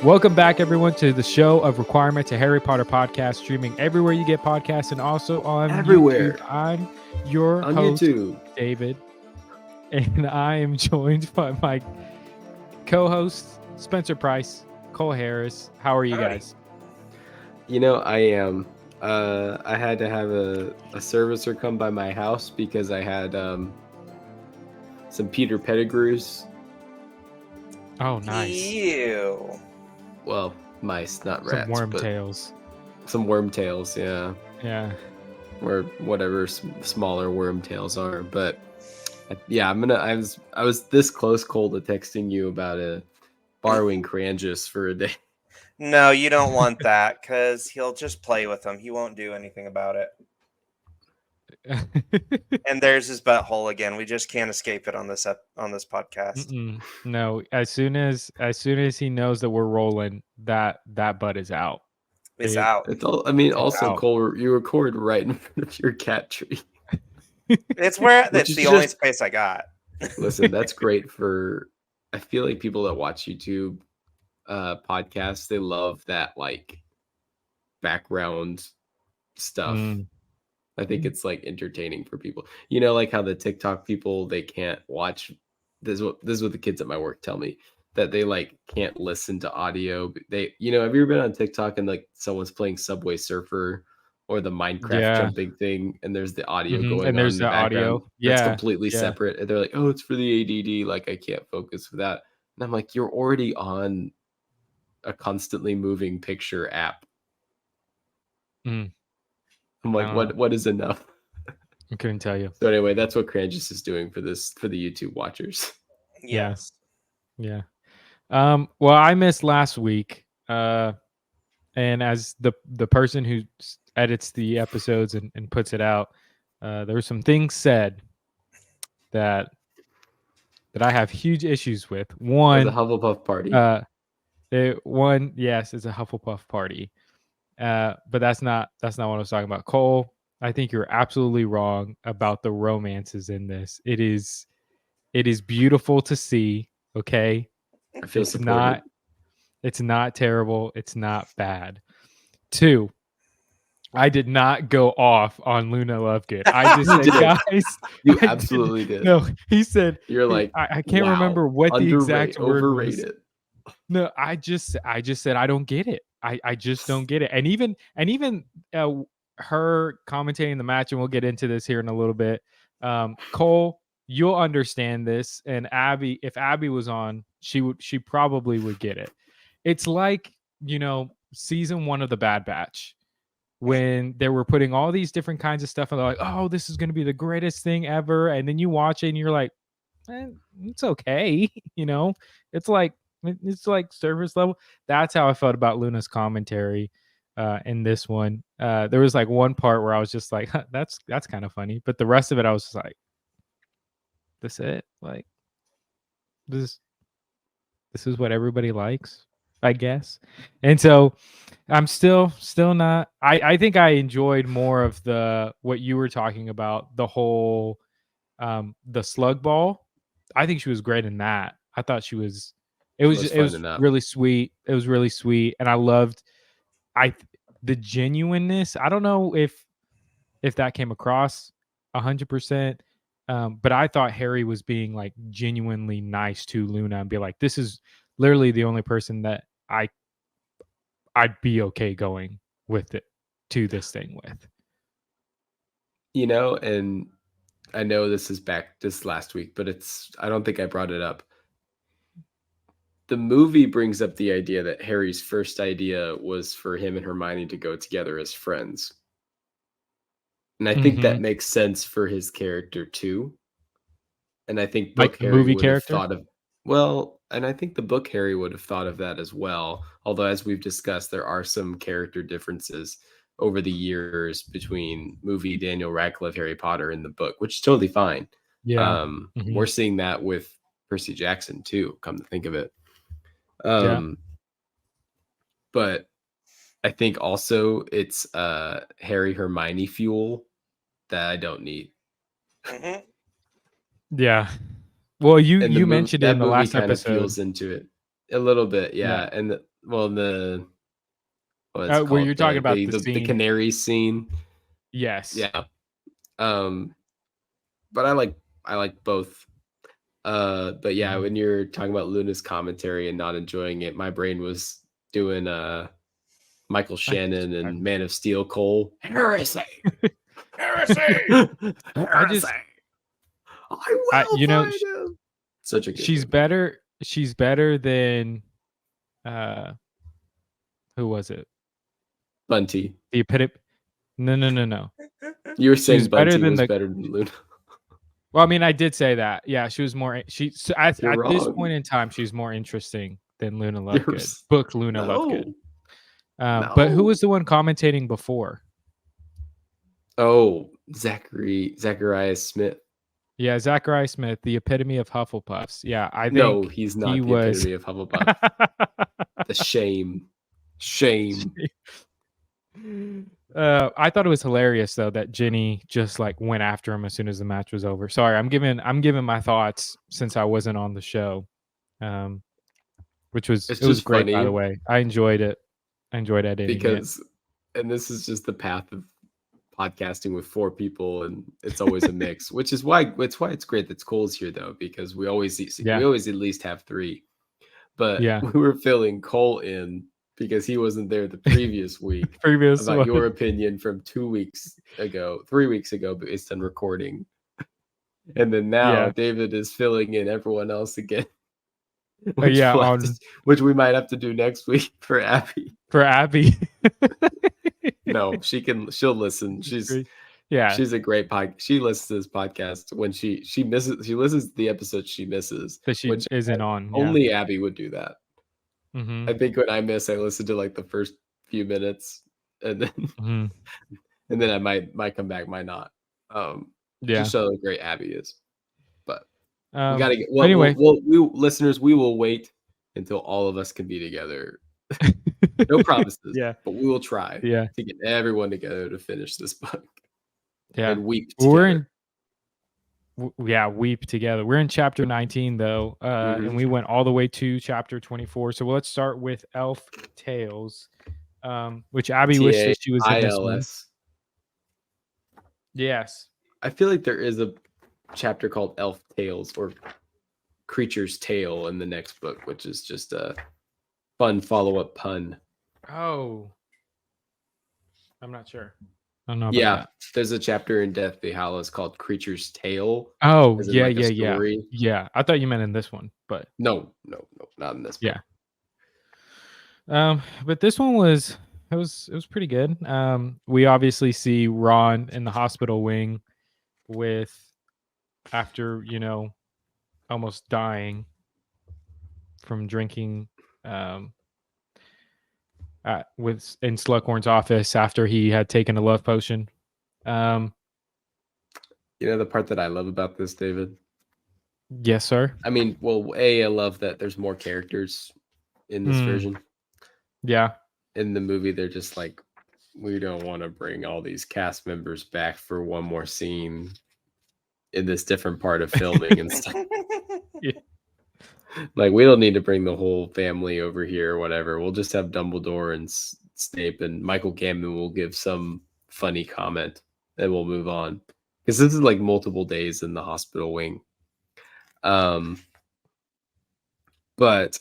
Welcome back, everyone, to the show of Requirement to Harry Potter podcast, streaming everywhere you get podcasts and also on Everywhere. YouTube. I'm your On host, YouTube. David, and I am joined by my co-host, Spencer Price, Cole Harris. How are you guys? You know, I am. I had to have a servicer come by my house because I had some Peter Pettigrews. Oh, nice. Ew. Well, mice, not rats. Some worm but tails. Some worm tails, yeah. Yeah. Or whatever smaller worm tails are. But yeah, I was this close, Cole, to texting you about borrowing Crangus for a day. No, you don't want that because he'll just play with them. He won't do anything about it. And there's his butthole again. We just can't escape it on this podcast. No, as soon as he knows that we're rolling, that butt is out. It's out. It's all. I mean, It's also, out. Cole, you record right in front of your cat tree. It's where Which it's is the only just- space I got. Listen, that's great for. I feel like people that watch YouTube podcasts, they love that like background stuff. I think it's like entertaining for people. You know, like how the TikTok people, they can't watch. This is what the kids at my work tell me, that they like can't listen to audio. Have you ever been on TikTok and like someone's playing Subway Surfer or the Minecraft jumping thing, and there's the audio going on, and there's in the audio. background Yeah, that's completely yeah. separate, and they're like, oh, it's for the ADD, like I can't focus with that. And I'm like, you're already on a constantly moving picture app. I'm like, what is enough? I couldn't tell you. So anyway, that's what Crangus is doing for the YouTube watchers. Yes. Yeah. Well, I missed last week. And as the person who edits the episodes and puts it out, there were some things said that I have huge issues with. One, the Hufflepuff party. Yes, it's a Hufflepuff party. But that's not what I was talking about. Cole, I think you're absolutely wrong about the romances in this. It is beautiful to see. Okay, I feel it's not terrible. It's not bad. 2, I did not go off on Luna Lovegood. I just said, guys, you absolutely did. No, he said, you're like, I can't remember what the exact word overrated. was. No, I just said I don't get it. I just don't get it. And even her commentating the match, and we'll get into this here in a little bit. Cole, you'll understand this, and Abby, if Abby was on, she probably would get it. It's like, season 1 of The Bad Batch, when they were putting all these different kinds of stuff, and they're like, oh, this is going to be the greatest thing ever, and then you watch it and you're like, it's okay. It's like service level. That's how I felt about Luna's commentary in this one. There was like one part where I was just like, that's kind of funny, but the rest of it I was just like, this it, like this is what everybody likes, I guess. And so I'm still not. I think I enjoyed more of what you were talking about, the whole the slug ball. I think she was great in that. I thought it was really sweet. It was really sweet, and I loved the genuineness. I don't know if that came across 100%, but I thought Harry was being like genuinely nice to Luna and be like, this is literally the only person that I'd be okay going with it to this thing with. And I know this is back just last week, but I don't think I brought it up. The movie brings up the idea that Harry's first idea was for him and Hermione to go together as friends. And I think that makes sense for his character too. And I think like the movie character and I think the book Harry would have thought of that as well. Although, as we've discussed, there are some character differences over the years between movie Daniel Radcliffe, Harry Potter, and the book, which is totally fine. Yeah. We're seeing that with Percy Jackson too, come to think of it. But I think also it's Harry Hermione fuel that I don't need. Yeah. Well, you mentioned it in the last episode. Feels into it a little bit, yeah. And well, the what's Where called you're talking about the the scene. canary scene. Yes. Yeah. But I like both. But yeah, Mhm. when you're talking about Luna's commentary and not enjoying it, my brain was doing Michael I just, Shannon and Man of Steel Cole. Heresy. Heresy! Heresy. I will you know, find him. Such a good she's movie. better. She's better than, who was it? Bunty. The epitome. No. You were She saying was better Bunty than was the. better than Luna. Well, I mean, I did say that. Yeah, she was more. At You're this wrong. point in time, she's more interesting than Luna You're Lovegood. s- Book Luna Lovegood. No. But who was the one commentating before? Oh, Zachariah Smith. Yeah, Zachariah Smith, the epitome of Hufflepuffs. Yeah, I No, think he's not he the was. epitome of Hufflepuff. The shame. I thought it was hilarious though that Jenny just like went after him as soon as the match was over. Sorry, I'm giving my thoughts since I wasn't on the show, which was It's it was just great by funny the way. I enjoyed it. I enjoyed editing it. because, and this is just the path of podcasting with 4 people, and it's always a mix, which is why it's great that Cole's here though, because we always Yeah. at least have 3. But Yeah. we were filling Cole in because he wasn't there the previous week. Previous About one. your opinion from 3 weeks ago, based on recording. And then now Yeah. David is filling in everyone else again. Yeah, Which we might have to do next week for Abby. for Abby. No, she'll listen. She's a great she listens to this podcast when she listens to the episodes she misses. That she which isn't on. Yeah. Only Abby would do that. Mhm. I think when I miss, I listen to like the first few minutes, and then Mhm. and then I might come back, might not. Yeah. Just how great Abby is. But we Um, gotta get but anyway. we listeners, we will wait until all of us can be together. No promises. Yeah. But we will try Yeah. to get everyone together to finish this book. Yeah. And weep Well, together. weep together. We're in chapter 19 though, and we went all the way to chapter 24. So let's start with Elf Tales, which Abby wished that she was in this one. Yes. I feel like there is a chapter called Elf Tales or Creature's Tale in the next book, which is just a fun follow-up pun. Oh, I'm not sure. I don't know about Yeah, that. there's a chapter in Deathly Hallows called Creature's Tale. Oh, as in, yeah, like, a yeah. story. Yeah, I thought you meant in this one, but No, not in this book. yeah. But this one was it was pretty good. We obviously see Ron in the hospital wing after, almost dying from drinking in Slughorn's office after he had taken a love potion. You know the part that I love about this, David? Yes, sir. I mean, well, I love that there's more characters in this version. Yeah. In the movie, they're just like, we don't want to bring all these cast members back for one more scene in this different part of filming and stuff. Yeah. Like, we don't need to bring the whole family over here or whatever. We'll just have Dumbledore and Snape, and Michael Gambon will give some funny comment, and we'll move on. Because this is like multiple days in the hospital wing. But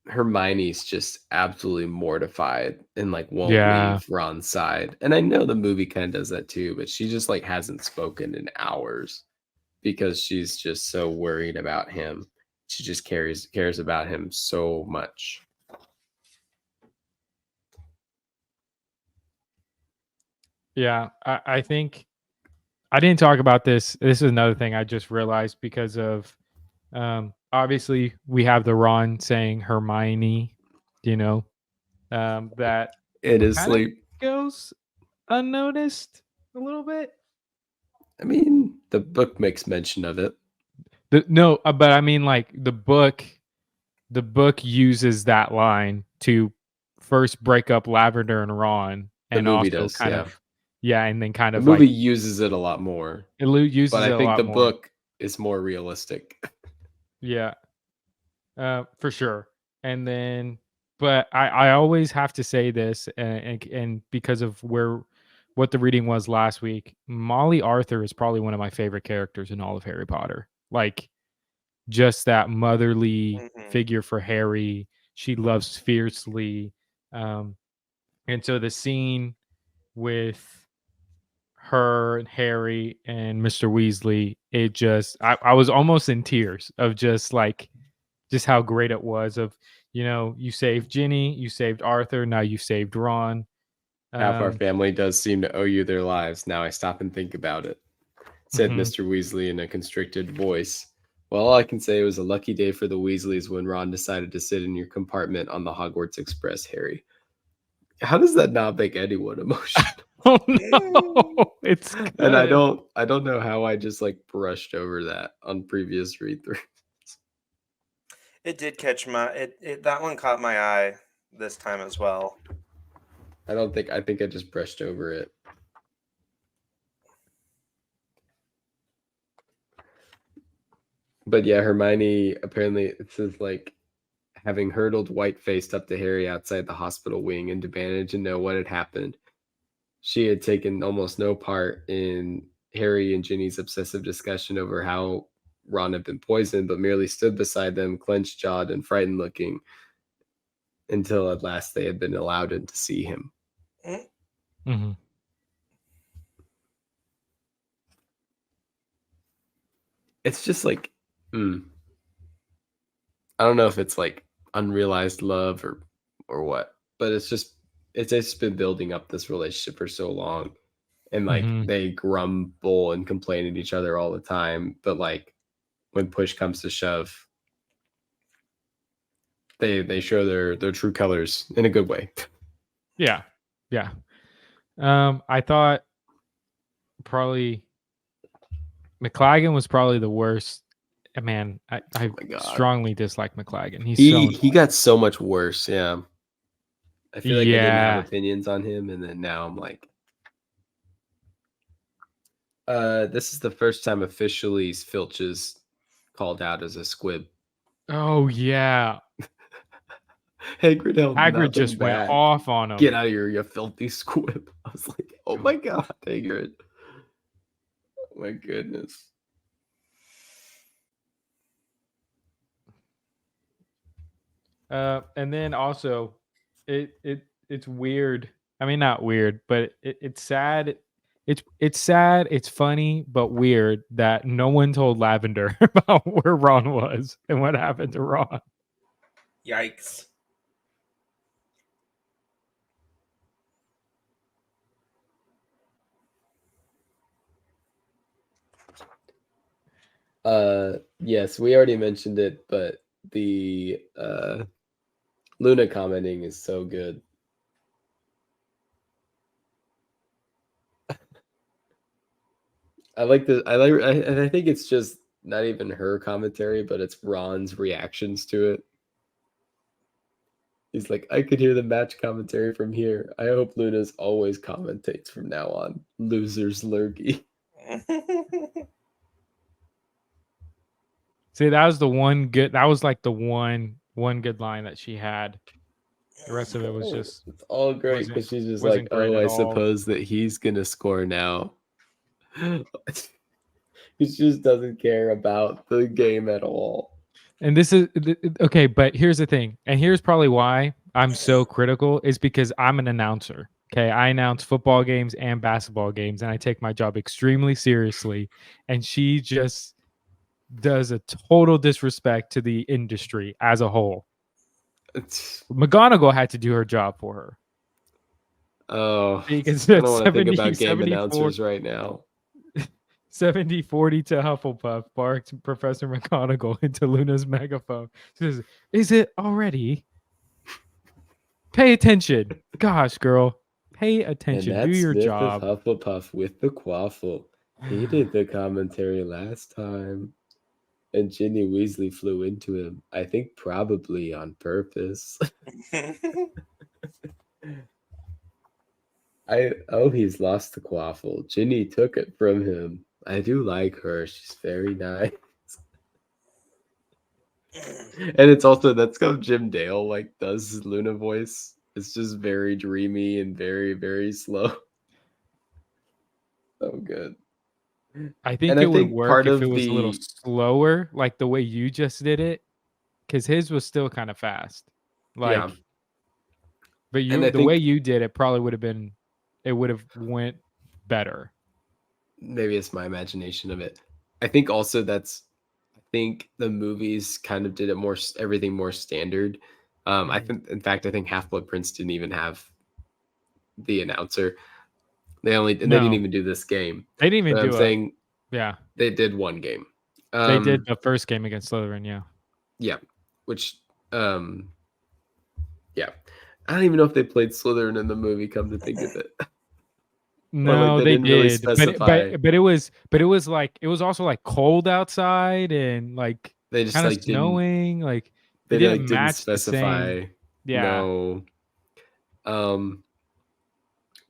Hermione's just absolutely mortified and like won't leave Ron's side. And I know the movie kind of does that too, but she just like hasn't spoken in hours because she's just so worried about him. She just cares about him so much. Yeah, I think I didn't talk about this. This is another thing I just realized because of obviously we have the Ron saying Hermione, that it is sleep goes unnoticed a little bit. I mean, the book makes mention of it. But I mean, like the book uses that line to first break up Lavender and Ron, and also does, kind of. Yeah, and then kind of the movie uses it a lot more. It uses but it I think a lot the more. book is more realistic. Yeah. For sure. And then, but I always have to say this, and because of what the reading was last week, Molly Arthur is probably one of my favorite characters in all of Harry Potter. Like, just that motherly figure for Harry. She loves fiercely. And so the scene with her and Harry and Mr. Weasley, it just I was almost in tears of just how great it was of, you saved Ginny, you saved Arthur, now you saved Ron. Half our family does seem to owe you their lives. Now I stop and think about it, said Mr. Weasley in a constricted voice. Well, all I can say it was a lucky day for the Weasleys when Ron decided to sit in your compartment on the Hogwarts Express, Harry. How does that not make anyone emotional? Oh no, it's good. And I don't know how I just brushed over that on previous read-throughs. It did catch that one caught my eye this time as well. I think I just brushed over it. But yeah, Hermione apparently, it says having hurtled white-faced up to Harry outside the hospital wing and demanded to know what had happened. She had taken almost no part in Harry and Ginny's obsessive discussion over how Ron had been poisoned, but merely stood beside them, clenched-jawed and frightened-looking, until at last they had been allowed in to see him. Mm-hmm. It's just I don't know if it's unrealized love or what, but it's just been building up this relationship for so long, and they grumble and complain at each other all the time, but when push comes to shove, they show their true colors in a good way. Yeah. I thought probably McLaggen was probably the worst. Man, I strongly dislike McLaggen. He got so much worse. Yeah, I feel like I didn't have opinions on him, and then now I'm this is the first time officially Filch is called out as a squib. Oh yeah. Hagrid just went off on him. Get out of here, you filthy squib. I was like, oh my god, Hagrid. Oh my goodness. And then also it's weird. I mean, not weird, but it's sad. It's sad, it's funny, but weird that no one told Lavender about where Ron was and what happened to Ron. Yikes. Yes, we already mentioned it, but the Luna commenting is so good. I think it's just not even her commentary, but it's Ron's reactions to it. He's like, I could hear the match commentary from here. I hope Luna's always commentates from now on. Losers lurgy. See, that was the one good good line that she had. The rest of it was just it's all great because she's just like, oh, I suppose that he's gonna score now. He just doesn't care about the game at all. And this is okay, but here's the thing, and here's probably why I'm so critical, is because I'm an announcer. Okay, I announce football games and basketball games, and I take my job extremely seriously. And she just does a total disrespect to the industry as a whole. McGonagall had to do her job for her. Oh, because I don't want to think about game announcers right now. 70-40 to Hufflepuff, barked Professor McGonagall into Luna's megaphone. She says, is it already? Pay attention. Gosh, girl. Pay attention. And do your Smith job. Of Hufflepuff with the quaffle. He did the commentary last time. And Ginny Weasley flew into him. I think probably on purpose. He's lost the quaffle. Ginny took it from him. I do like her. She's very nice. And it's also that's how Jim Dale like does his Luna voice. It's just very dreamy and very, very slow. So good. I think And it I would think work part if it of was a little the slower, like the way you just did it, because his was still kind of fast. yeah, Like, but and I the way think you did it probably would have been, it would have went better. maybe it's my imagination of it. I think also I think the movies kind of did it more everything more standard. I Mhm. think in fact I think Half Blood Prince didn't even have the announcer. They didn't No, even do this game. they didn't even But I'm do a. saying Yeah, they did one game. they did Um the first game against Slytherin. Yeah. yeah, which yeah. I don't even know if they played Slytherin in the movie, come to think of it. Or like No, they they didn't really did, specify. but it was like it was also like cold outside and like They just kind of like didn't snowing. Like it they didn't like didn't match the same. specify Yeah. no. Um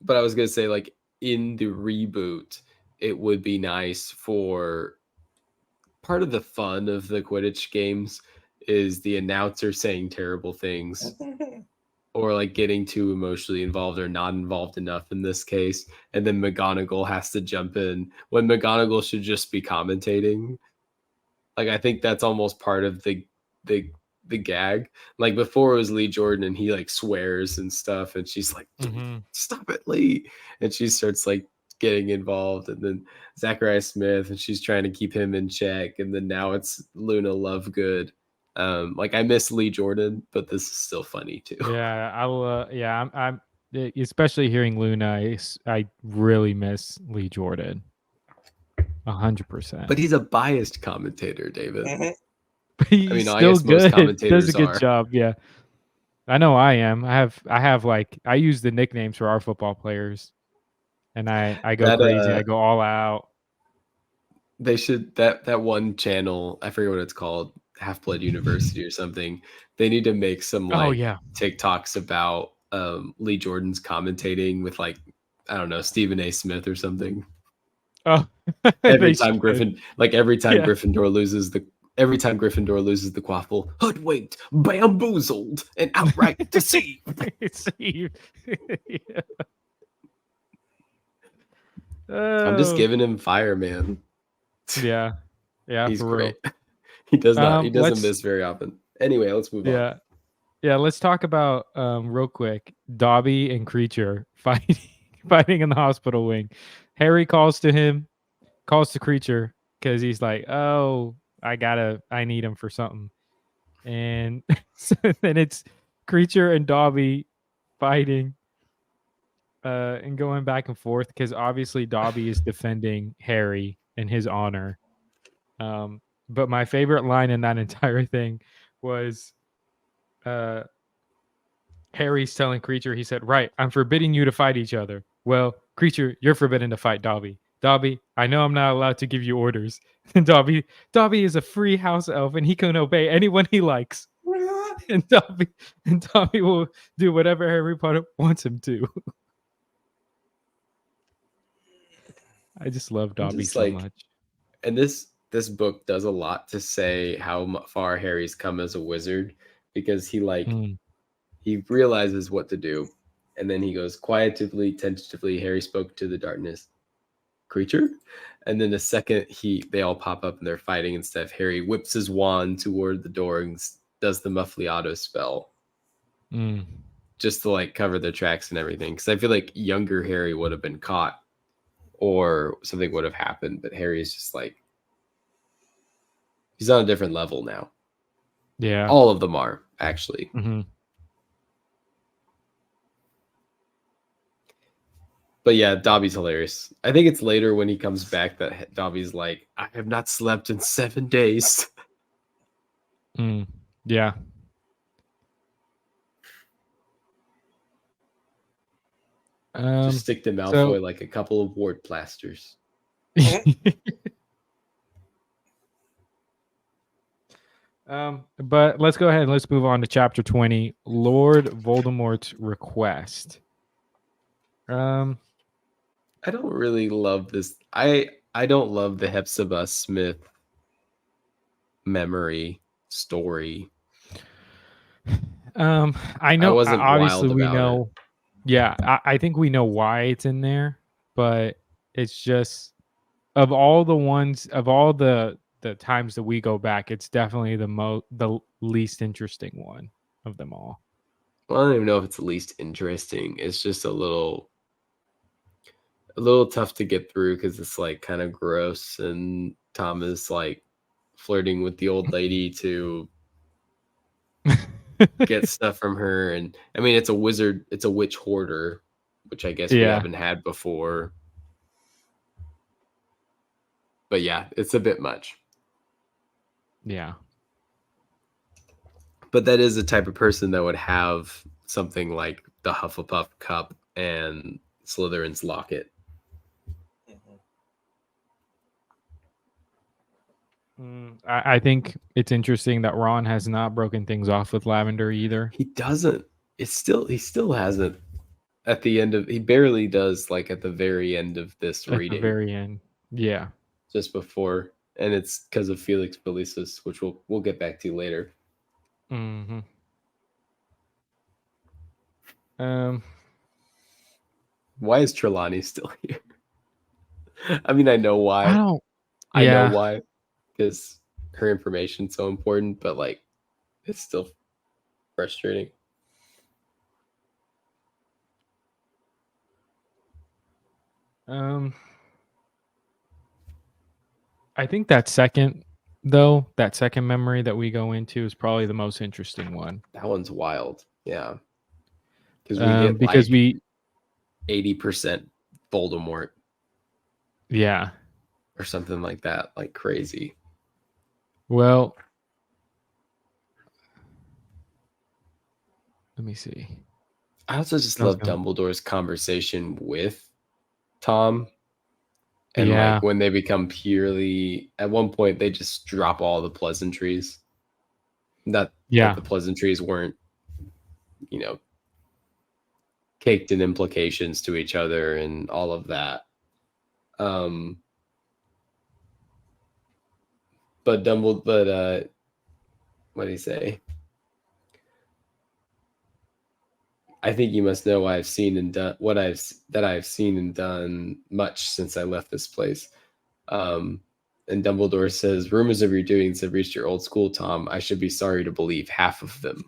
but I was gonna say like in the reboot, it would be nice for part of the fun of the Quidditch games is the announcer saying terrible things or like getting too emotionally involved or not involved enough in this case. And then McGonagall has to jump in when McGonagall should just be commentating. Like I think that's almost part of the the gag. Like before it was Lee Jordan and he like swears and stuff, and she's like, Hmm. "Stop it, Lee!" And she starts like getting involved, and then Zachariah Smith, and she's trying to keep him in check, and then now it's Luna Lovegood. Like I miss Lee Jordan, but this is still funny too. Yeah, yeah, especially hearing Luna. I really miss Lee Jordan. 100%. But he's a biased commentator, David. But I he's mean, I still guess most good. Does a commentators good are. job. Yeah. I know I am. I have like I use the nicknames for our football players, and I go That crazy. I go all out. they should that one channel, I forget what it's called, Half Blood University or something. They need to make some Oh like yeah. TikToks about Lee Jordan's commentating with like I don't know, Stephen A. Smith or something. Oh, Every they time should. Gryffindor Yeah. loses the every time Gryffindor loses the quaffle, hoodwinked, bamboozled, and outright deceived. See. Yeah. I'm just Oh giving him fire, man. yeah, yeah, He's for real. great. He doesn't Let's miss very often. Anyway, let's move on. yeah, yeah. Let's talk about real quick. Dobby and Creature fighting fighting in the hospital wing. Harry calls to Creature because he's like, "Oh, I need him for something." And so then it's Creature and Dobby fighting and going back and forth because obviously Dobby is defending Harry in his honor. But my favorite line in that entire thing was uh, Harry's telling Creature, he said, "Right, I'm forbidding you to fight each other." Well, Creature, you're forbidden to fight Dobby. Dobby, I know I'm not allowed to give you orders. And Dobby is a free house elf and he can obey anyone he likes. And Dobby will do whatever Harry Potter wants him to. I just love I'm Dobby just so like, much. and this book does a lot to say how far Harry's come as a wizard because Mm. he realizes what to do, and then he goes quietly, tentatively. Harry spoke to the darkness creature, and then the second they all pop up and they're fighting and stuff. Harry whips his wand toward the door and does the Muffliato spell Mm. just to like cover their tracks and everything. Because I feel like younger Harry would have been caught or something would have happened, but Harry is just like he's on a different level now. Yeah. All of them are actually. Mm-hmm. But yeah, Dobby's hilarious. I think it's later when he comes back that Dobby's like, I have not slept in 7 days. Mm. Yeah. Just stick to Malfoy So like a couple of wart plasters. But let's go ahead and let's move on to chapter 20, Lord Voldemort's request. I don't really love this. I don't love the Hepzibah Smith memory story. I know. wasn't Obviously, wild we about it. know. Yeah, I think we know why it's in there, but it's just of all the times that we go back, it's definitely the least interesting one of them all. Well, I don't even know if it's the least interesting. It's just a little tough to get through because it's like kind of gross, and Tom is like flirting with the old lady to get stuff from her. And I mean, it's a witch hoarder, which I guess we Yeah. haven't had before. But yeah, it's a bit much. Yeah. But that is the type of person that would have something like the Hufflepuff cup and Slytherin's locket. I think it's interesting that Ron has not broken things off with Lavender either. He doesn't. He still hasn't. At the end of, he barely does, like at the very end of this At reading. the very end. Yeah. Just before, and it's because of Felix Felicis, which we'll get back to later. Mm-hmm. Why is Trelawney still here? I mean, I know why. I know why, because her information's so important, but like, it's still frustrating. I think that second memory that we go into is probably the most interesting one. That one's wild. Yeah. Because we get because we 80% Voldemort. Yeah. Or something like that. Like crazy. Well, let me see. I also just love Dumbledore's conversation with Tom. And like when they become purely, at one point they just drop all the pleasantries. That the pleasantries weren't, caked in implications to each other and all of that. But Dumbledore, what did he say? I think you must know I've seen and done that I've seen and done much since I left this place. And Dumbledore says, rumors of your doings have reached your old school, Tom. I should be sorry to believe half of them.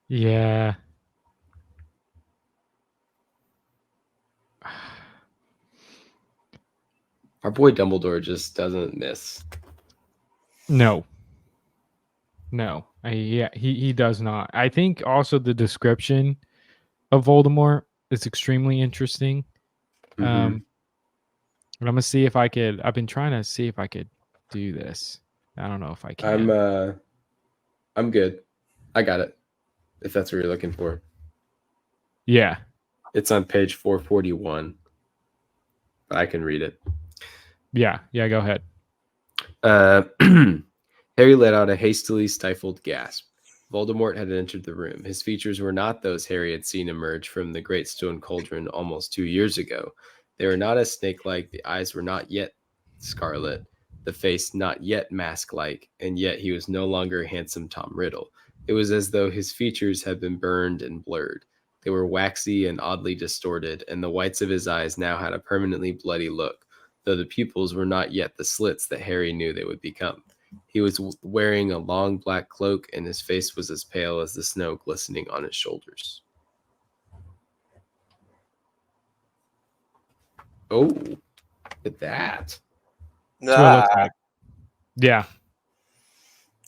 Yeah. Our boy Dumbledore just doesn't miss. No. He does not. I think also the description of Voldemort is extremely interesting. Mm-hmm. And I'm gonna see if I could. I've been trying to see if I could do this. I don't know if I can. I'm good. I got it. If that's what you're looking for. Yeah. It's on page 441. I can read it. Yeah, go ahead. Harry let out a hastily stifled gasp. Voldemort had entered the room. His features were not those Harry had seen emerge from the Great Stone Cauldron almost 2 years ago. They were not as snake-like, the eyes were not yet scarlet, the face not yet mask-like, and yet he was no longer handsome Tom Riddle. It was as though his features had been burned and blurred. They were waxy and oddly distorted, and the whites of his eyes now had a permanently bloody look, though the pupils were not yet the slits that Harry knew they would become. He was wearing a long black cloak, and his face was as pale as the snow glistening on his shoulders. Oh, look at that. Yeah.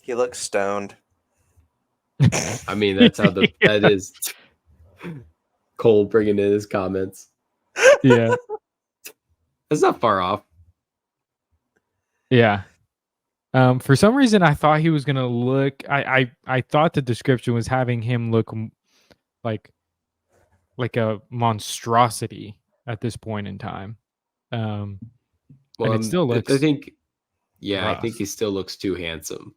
He looks stoned. I mean, that's how that is. Cole bringing in his comments. Yeah. That's not far off. Yeah. For some reason, I thought he was gonna look. I thought the description was having him look like a monstrosity at this point in time. And it still looks. I think rough. I think he still looks too handsome.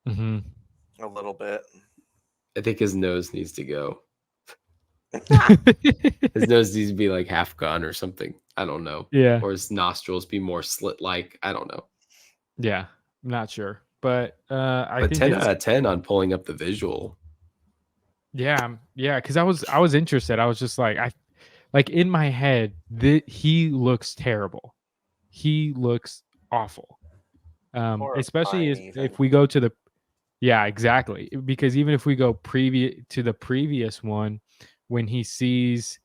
Mm-hmm. A little bit. I think his nose needs to go. His nose needs to be like half gone or something. I don't know. Yeah. Or his nostrils be more slit-like. I don't know. Yeah, I'm not sure. But I But think 10 it's out of 10 on pulling up the visual. yeah, because I was interested. I was just like in my head, he looks terrible. He looks awful. Especially Horrifying even. if we go to the yeah, exactly. Because even if we go to the previous one, when he sees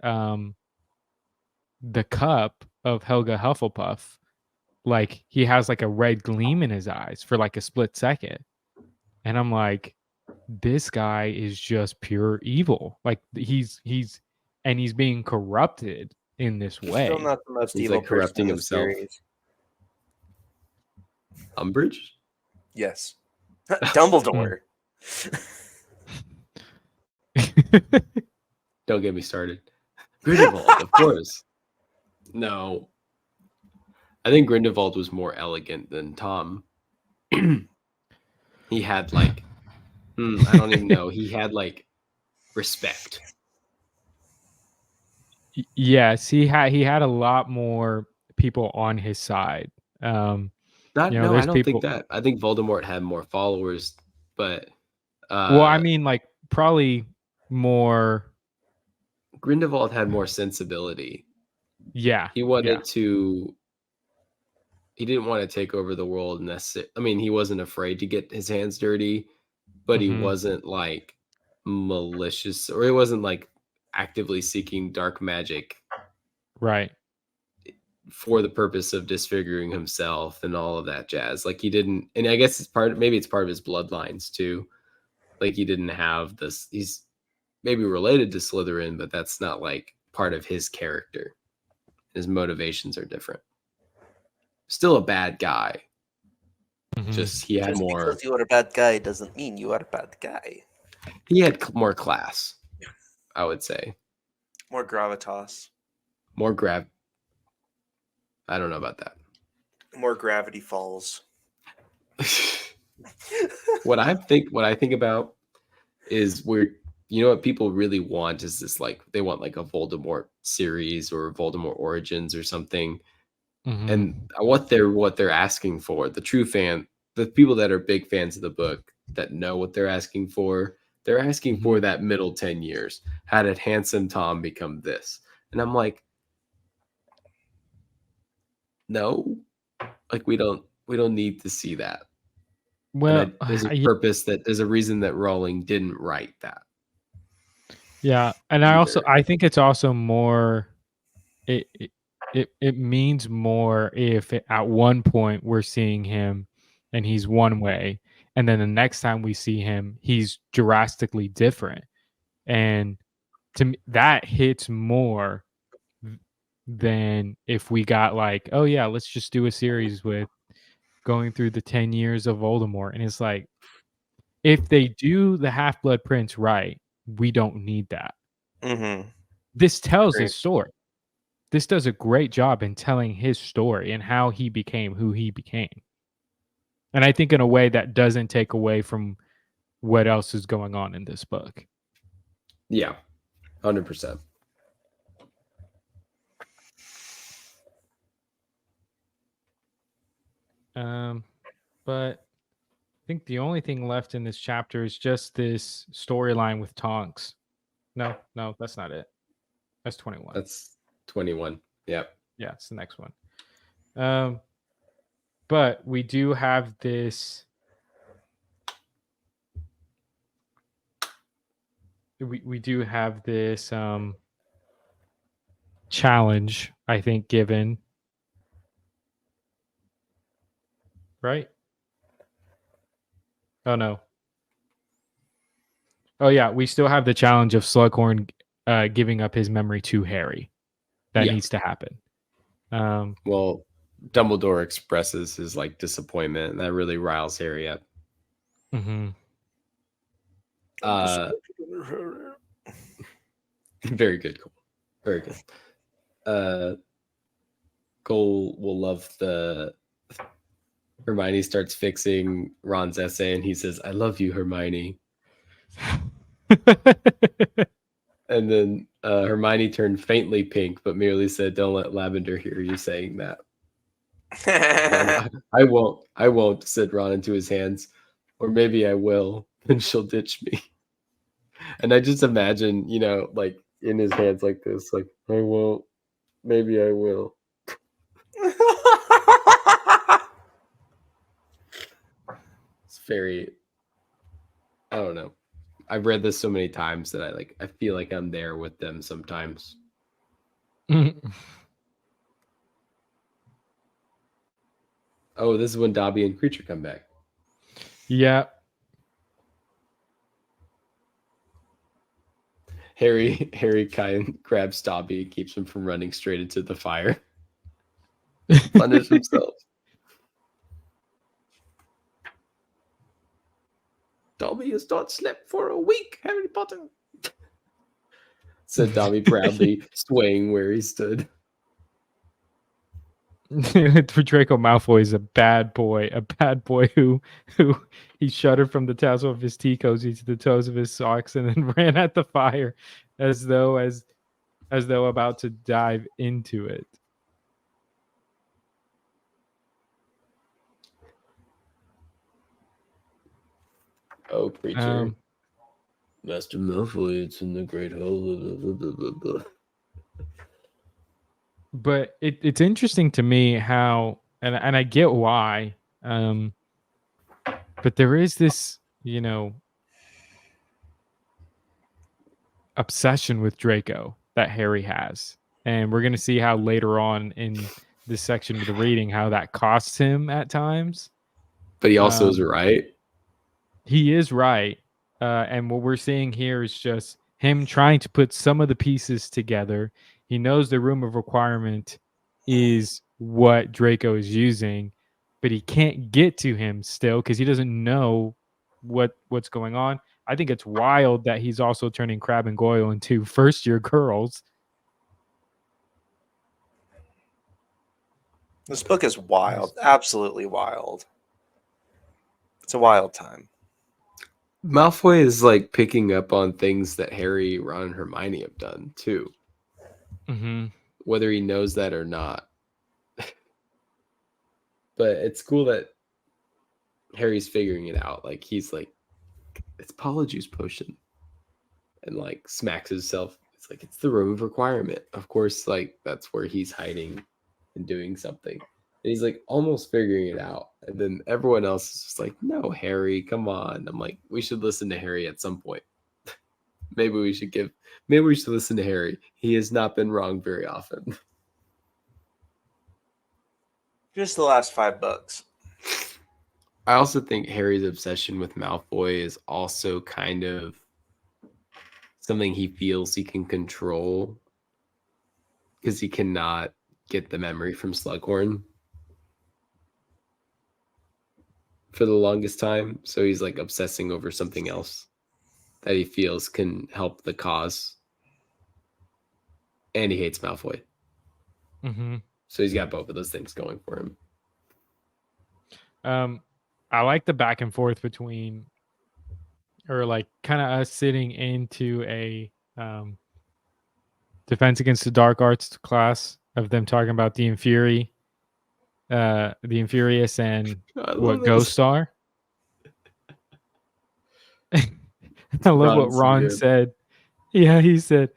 the cup of Helga Hufflepuff, like he has like a red gleam in his eyes for like a split second. And I'm like, this guy is just pure evil. Like he's being corrupted in this He's still way. not the most He's evil like corrupting person in the himself. series. Umbridge? Yes. Dumbledore. Don't get me started. Grindelwald, of course. No. I think Grindelwald was more elegant than Tom. He had like, I don't even know. He had like respect. Yes, he had a lot more people on his side. No, I don't think think that. I think Voldemort had more followers, but well, I mean, like probably more. Grindelwald had more sensibility. Yeah, He wanted to. He didn't want to take over the world necessarily. I mean, he wasn't afraid to get his hands dirty, but he wasn't like malicious, or he wasn't like actively seeking dark magic, right? For the purpose of disfiguring himself and all of that jazz. Like he didn't, and I guess maybe it's part of his bloodlines too. Like he didn't have this. He's maybe related to Slytherin, but that's not like part of his character. His motivations are different. Still a bad guy. Just he had more. Because you are a bad guy doesn't mean you are a bad guy. He had more class, I would say. More gravitas. More I don't know about that. More Gravity Falls. What I think about is what people really want is this, like they want like a Voldemort series or Voldemort Origins or something. And what they're asking for, the true fan, the people that are big fans of the book that know what they're asking for, they're asking for that middle 10 years. How did handsome Tom become this? And I'm like, no, like we don't need to see that. Well, there's a purpose there's a reason that Rowling didn't write that. Yeah, and I think it's also more. It means more if at one point we're seeing him and he's one way, and then the next time we see him, he's drastically different, and to me that hits more than if we got like, oh yeah, let's just do a series with going through the 10 years of Voldemort, and it's like, if they do the Half-Blood Prince right, we don't need that. This tells his story. This does a great job in telling his story and how he became who he became. And I think in a way that doesn't take away from what else is going on in this book. Yeah, 100%. But I think the only thing left in this chapter is just this storyline with Tonks. No, that's not it. That's 21. That's 21. Yep. Yeah, it's the next one. But we do have this. We do have this challenge, I think, given. Right? Oh no. Oh yeah, we still have the challenge of Slughorn giving up his memory to Harry. That needs to happen. Well, Dumbledore expresses his like disappointment, and that really riles Harry up. Very good, Cole. Very good. Cole will love the Hermione starts fixing Ron's essay, and he says, "I love you, Hermione." And then Hermione turned faintly pink, but merely said, "Don't let Lavender hear you saying that." I won't. I won't, said Ron into his hands. Or maybe I will, and she'll ditch me. And I just imagine, like in his hands like this, like, I won't, maybe I will. It's very, I don't know. I've read this so many times that I feel like I'm there with them sometimes. Oh, this is when Dobby and Creature come back. Yeah. Harry kind of grabs Dobby and keeps him from running straight into the fire. Punish himself. Dobby has not slept for a week, Harry Potter, said Dobby proudly, swaying where he stood. Draco Malfoy is a bad boy who he shuddered from the tassel of his tea cozy to the toes of his socks and then ran at the fire as though about to dive into it. Oh, Creature. Master Malfoy, it's in the Great Hall. Blah, blah, blah, blah. But it's interesting to me how, and I get why, but there is this, obsession with Draco that Harry has. And we're going to see how later on in this section of the reading, how that costs him at times. But he also is right. He is right. And what we're seeing here is just him trying to put some of the pieces together. He knows the room of requirement is what Draco is using, but he can't get to him still because he doesn't know what's going on. I think it's wild that he's also turning Crabbe and Goyle into first-year girls. This book is wild. Absolutely wild. It's a wild time. Malfoy is like picking up on things that Harry, Ron, and Hermione have done too. Mm-hmm. Whether he knows that or not. But it's cool that Harry's figuring it out. Like he's like, it's Polyjuice potion. And like smacks himself. It's like, it's the room of requirement. Of course, like that's where he's hiding and doing something. And he's like almost figuring it out. And then everyone else is just like, no, Harry, come on. I'm like, we should listen to Harry at some point. Maybe we should listen to Harry. He has not been wrong very often. Just the last 5 books. I also think Harry's obsession with Malfoy is also kind of something he feels he can control because he cannot get the memory from Slughorn for the longest time. So he's like obsessing over something else that he feels can help the cause. And he hates Malfoy. Mm-hmm. So he's got both of those things going for him. I like the back and forth between, or like kind of us sitting into a Defense Against the Dark Arts class of them talking about the Infurious and what ghosts are. I love what Ron said. Yeah, he said,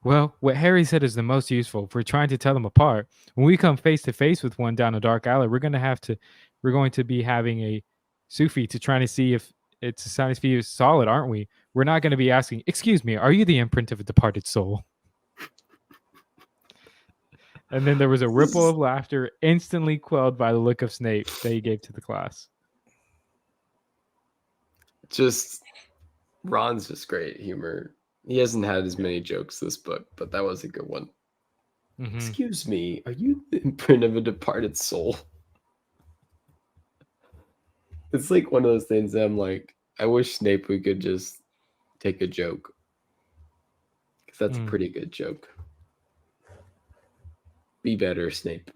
well, what Harry said is the most useful. If we're trying to tell them apart, when we come face to face with one down a dark alley, we're going to be having a Sufi to try to see if its society is solid, aren't we? We're not going to be asking, excuse me, are you the imprint of a departed soul? And then there was a ripple of laughter instantly quelled by the look of Snape that he gave to the class. Just Ron's just great humor. He hasn't had as many jokes this book, but that was a good one. Mm-hmm. Excuse me, are you the imprint of a departed soul? It's like one of those things that I'm like, I wish Snape we could just take a joke. Because that's a pretty good joke. Be better, Snape.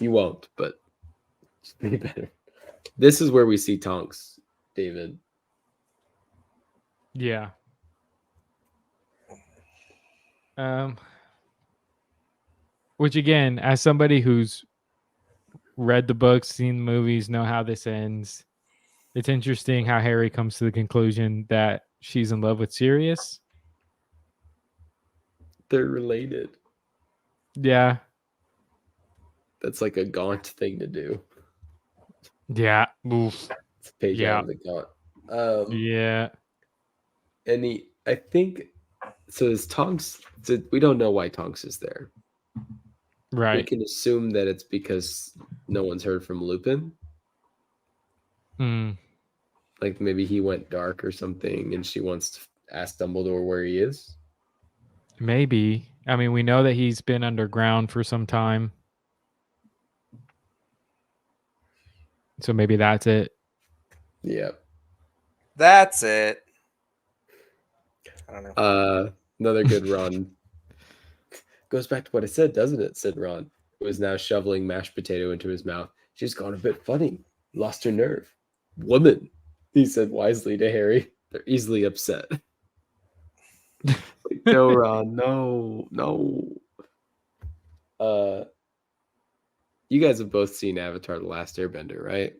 You won't, but just be better. This is where we see Tonks, David. Yeah. Which again, as somebody who's read the books, seen the movies, know how this ends. It's interesting how Harry comes to the conclusion that she's in love with Sirius. They're related. Yeah. That's like a Gaunt thing to do. Yeah. Oof. It's a page Yeah. out of the Gaunt. Yeah. And I think, so is Tonks, we don't know why Tonks is there. We Right. can assume that it's because no one's heard from Lupin. Mm. Like maybe he went dark or something and she wants to ask Dumbledore where he is. Maybe. I mean, we know that he's been underground for some time. So maybe that's it. Yeah. That's it. I don't know. Another good Ron. Goes back to what I said, doesn't it? Said Ron, who is now shoveling mashed potato into his mouth. She's gone a bit funny. Lost her nerve. Woman, he said wisely to Harry. They're easily upset. Like, no, Ron, no. You guys have both seen Avatar: The Last Airbender, right?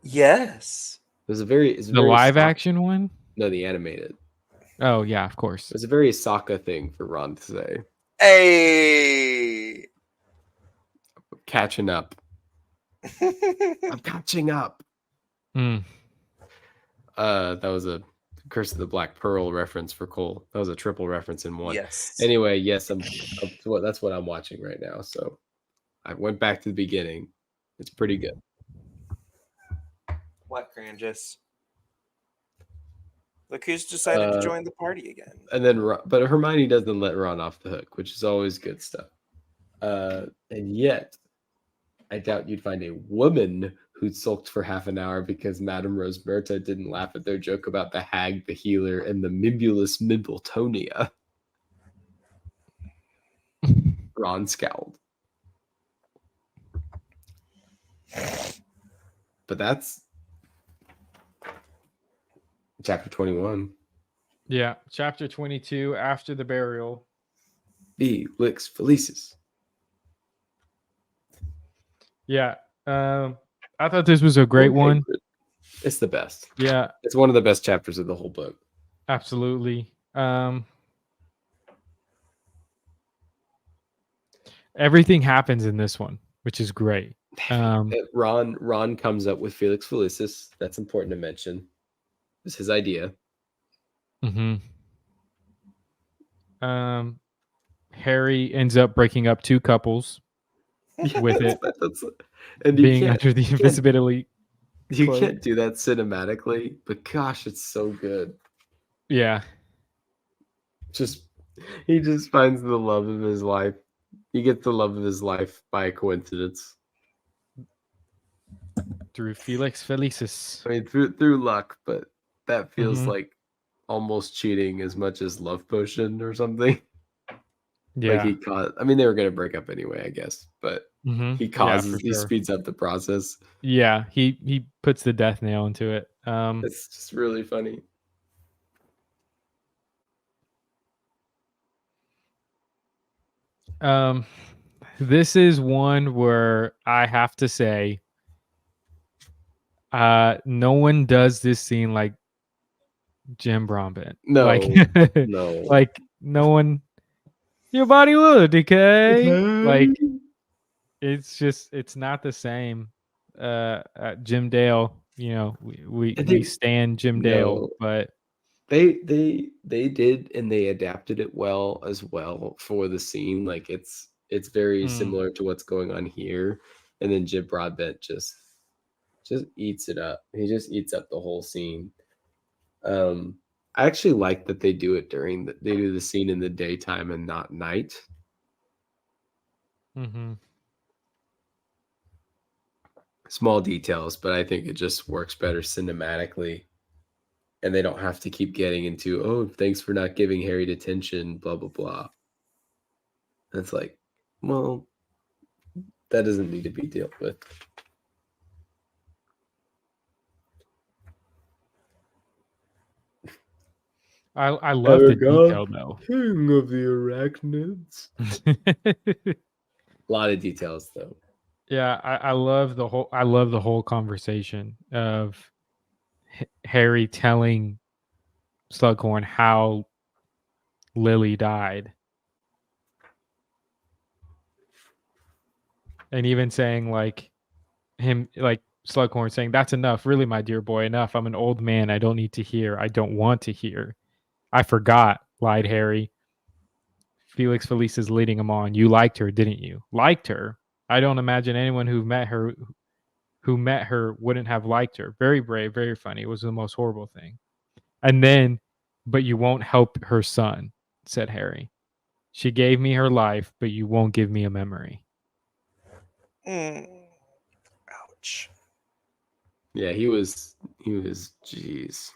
Yes. It was the live action one? No, the animated. Oh yeah, of course. It was a very Sokka thing for Ron to say. Hey. Catching up. I'm catching up. Mm. That was a Curse of the Black Pearl reference for Cole. That was a triple reference in one. Yes. Anyway, yes, that's what I'm watching right now. So I went back to the beginning. It's pretty good. What, Cranjus? Look who's decided to join the party again. And then, but Hermione doesn't let Ron off the hook, which is always good stuff. And yet, I doubt you'd find a woman who sulked for half an hour because Madame Rosmerta didn't laugh at their joke about the hag, the healer, and the Mimbulus Mimbletonia. Ron scowled. But that's chapter 21. Yeah, chapter 22, after the burial. Felix Felicis. Yeah. I thought this was a great one. It's the best. Yeah. It's one of the best chapters of the whole book. Absolutely. Everything happens in this one, which is great. Ron comes up with Felix Felicis. That's important to mention. It's his idea. Mm-hmm. Harry ends up breaking up two couples with it. And being under the invisibility. You can't do that cinematically, but gosh, it's so good. Yeah. He just finds the love of his life. He gets the love of his life by coincidence. Through Felix Felicis. I mean, through luck, but that feels like almost cheating as much as love potion or something. Yeah. Like they were going to break up anyway, I guess, but he speeds up the process. Yeah, he puts the death nail into it. It's just really funny. This is one where I have to say, no one does this scene like Jim Broadbent. No, no, like no one. Your body will decay. Like it's not the same. Jim Dale, we stand Jim Dale, but they did, and they adapted it well as well for the scene. Like it's very similar to what's going on here, and then Jim Broadbent just eats it up. He just eats up the whole scene. I actually like that they do it they do the scene in the daytime and not night. Mm-hmm. Small details, but I think it just works better cinematically. And they don't have to keep getting into, oh, thanks for not giving Harry detention, blah, blah, blah. And it's like, well, that doesn't need to be dealt with. I love the detail though. King of the arachnids. A lot of details though. Yeah, I love the whole conversation of Harry telling Slughorn how Lily died, and even saying like Slughorn saying, "That's enough, really, my dear boy, enough. I'm an old man. I don't need to hear. I don't want to hear. I forgot," lied Harry. Felix Felice is leading him on. You liked her, didn't you? Liked her? I don't imagine anyone who met her wouldn't have liked her. Very brave, very funny. It was the most horrible thing. And then, but you won't help her son, said Harry. She gave me her life, but you won't give me a memory. Ouch. Yeah, he was, jeez.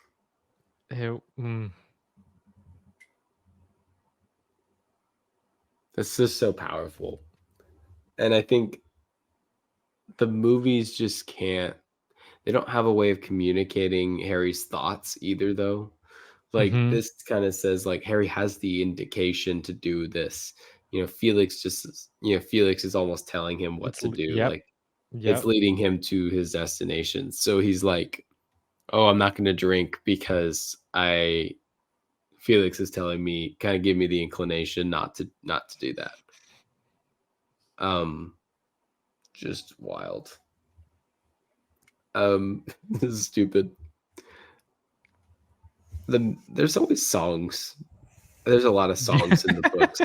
That's just so powerful. And I think the movies just can't, they don't have a way of communicating Harry's thoughts either, though. Like, this kind of says, like, Harry has the indication to do this. Felix is almost telling him what to do. Yep. Like, it's leading him to his destination. So he's like, oh, I'm not going to drink because Felix is telling me, kind of give me the inclination not to do that. Just wild. This is stupid. There's always songs. There's a lot of songs in the books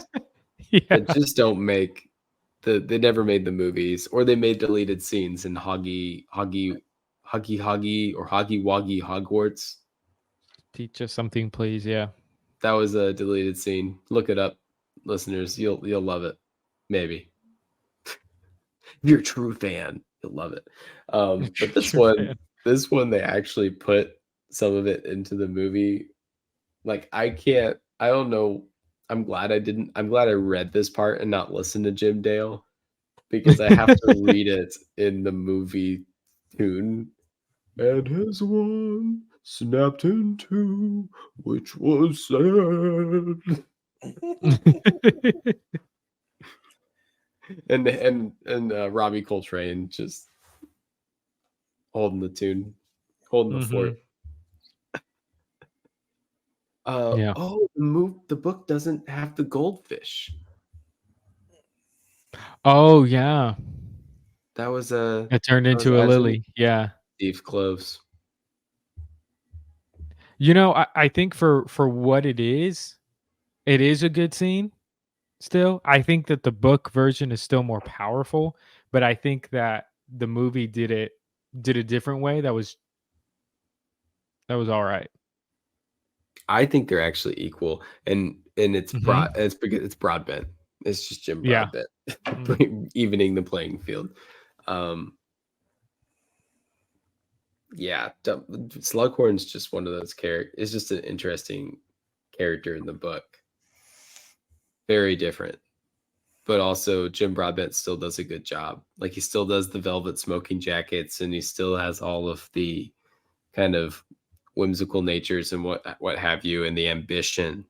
that just don't make they never made the movies, or they made deleted scenes in Hoggy or Hoggy Woggy Hogwarts. Teach us something, please. Yeah. That was a deleted scene. Look it up, listeners. You'll love it. Maybe. If you're a true fan, you'll love it. But this one, they actually put some of it into the movie. Like, I don't know. I'm glad I read this part and not listen to Jim Dale, because I have to read it in the movie tune. And his one snapped in two, which was sad. and Robbie Coltrane just holding the tune, holding the fort. Oh, the book doesn't have the goldfish. Oh yeah, that was it turned into a lily. Yeah, Steve Kloves. I think for what it is a good scene. Still, I think that the book version is still more powerful, but I think that the movie did a different way. That was all right. I think they're actually equal, and it's it's Broadbent. It's just Jim Broadbent evening the playing field. Yeah, Slughorn's just one of those characters. It's just an interesting character in the book. Very different, but also Jim Broadbent still does a good job. Like, he still does the velvet smoking jackets, and he still has all of the kind of whimsical natures and what have you, and the ambition,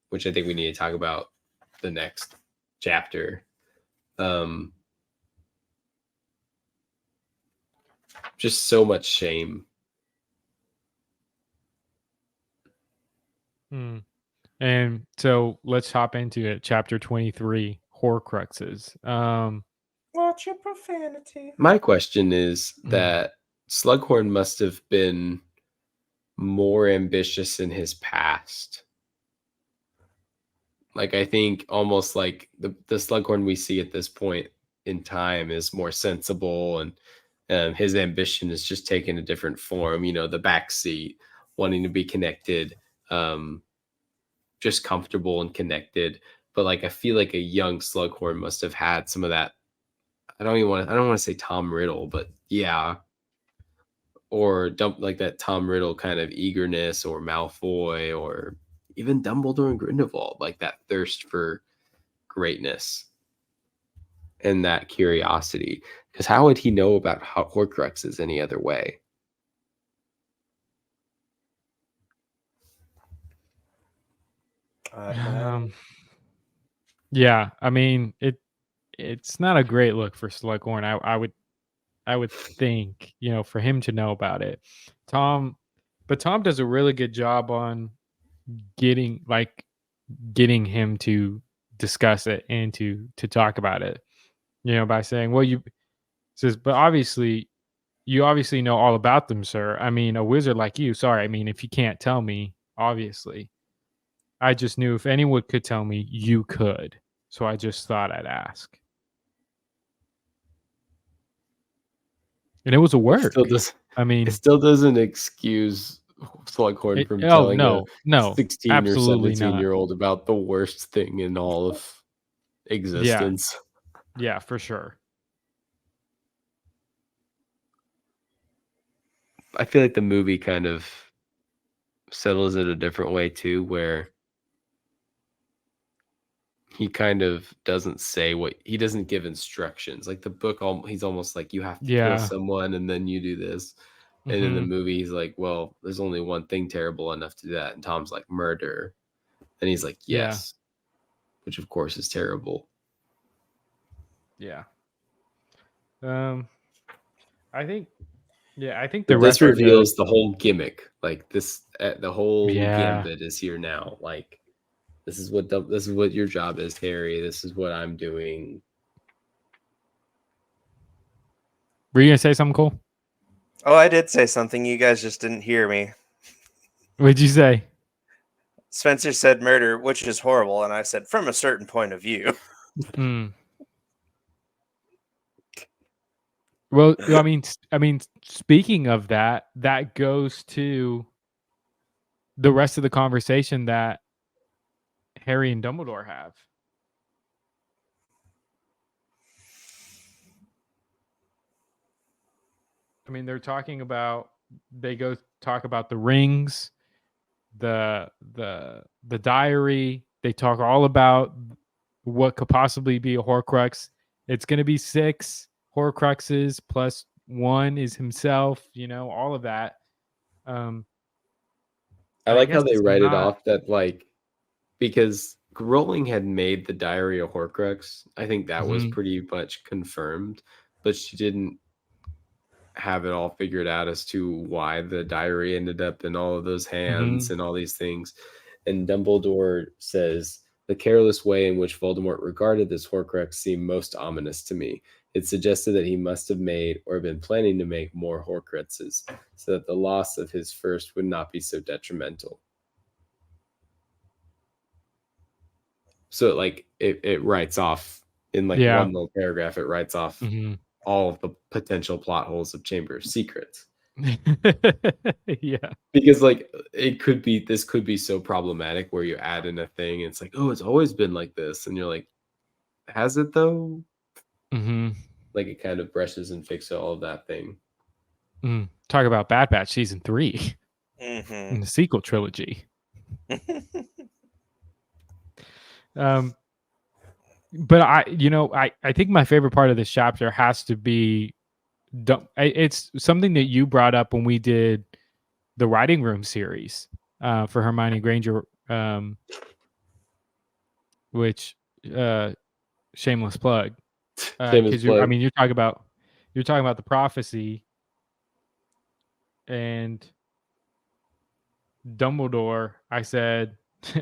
which I think we need to talk about the next chapter. Just so much shame. And so let's hop into it. Chapter 23, Horcruxes. Watch your profanity. My question is that Slughorn must have been more ambitious in his past. Like, I think almost like the Slughorn we see at this point in time is more sensible, and his ambition is just taking a different form. The backseat, wanting to be connected, just comfortable and connected. But like, I feel like a young Slughorn must have had some of that. I don't want to say Tom Riddle, but yeah, or like that Tom Riddle kind of eagerness, or Malfoy, or even Dumbledore and Grindelwald, like that thirst for greatness and that curiosity. Because how would he know about Horcruxes any other way? Yeah, I mean, it's not a great look for Slughorn. I would think, for him to know about it. Tom does a really good job on getting him to discuss it and to talk about it. By saying, well, but obviously you obviously know all about them, sir. I mean, a wizard like you, sorry, I mean, if you can't tell me, obviously. I just knew if anyone could tell me, you could. So I just thought I'd ask. And it was a work. It still doesn't excuse Slughorn from telling a 16 absolutely or 17-year-old about the worst thing in all of existence. Yeah, for sure. I feel like the movie kind of settles it a different way too, where he kind of doesn't say he doesn't give instructions. Like the book, he's almost like, you have to kill someone and then you do this. And in the movie, he's like, well, there's only one thing terrible enough to do that. And Tom's like, murder. And he's like, yes. Which of course is terrible. Yeah. I think this reveals the whole gimmick. Like this, the whole gambit is here now. Like, this is what your job is, Harry. This is what I'm doing. Were you gonna say something cool? Oh, I did say something. You guys just didn't hear me. What'd you say? Spencer said murder, which is horrible, and I said from a certain point of view. Well, I mean, speaking of that goes to the rest of the conversation that Harry and Dumbledore have. I mean, they go talk about the rings, the diary. They talk all about what could possibly be a Horcrux. It's going to be 6 Horcruxes plus 1 is himself, all of that. I like how they write it off that, like, because Rowling had made the diary a Horcrux. I think that was pretty much confirmed, but she didn't have it all figured out as to why the diary ended up in all of those hands and all these things. And Dumbledore says, the careless way in which Voldemort regarded this Horcrux seemed most ominous to me. It suggested that he must have made or been planning to make more Horcruxes so that the loss of his first would not be so detrimental. So like it writes off in like one little paragraph, it writes off all of the potential plot holes of Chamber of Secrets. Yeah. Because like this could be so problematic where you add in a thing and it's like, oh, it's always been like this. And you're like, has it though? Like it kind of brushes and fixes all of that thing. Talk about Bad Batch season 3 in the sequel trilogy. But I think my favorite part of this chapter has to be, it's something that you brought up when we did the Writing Room series for Hermione Granger, which shameless plug. Because you're talking about the prophecy and Dumbledore. I said,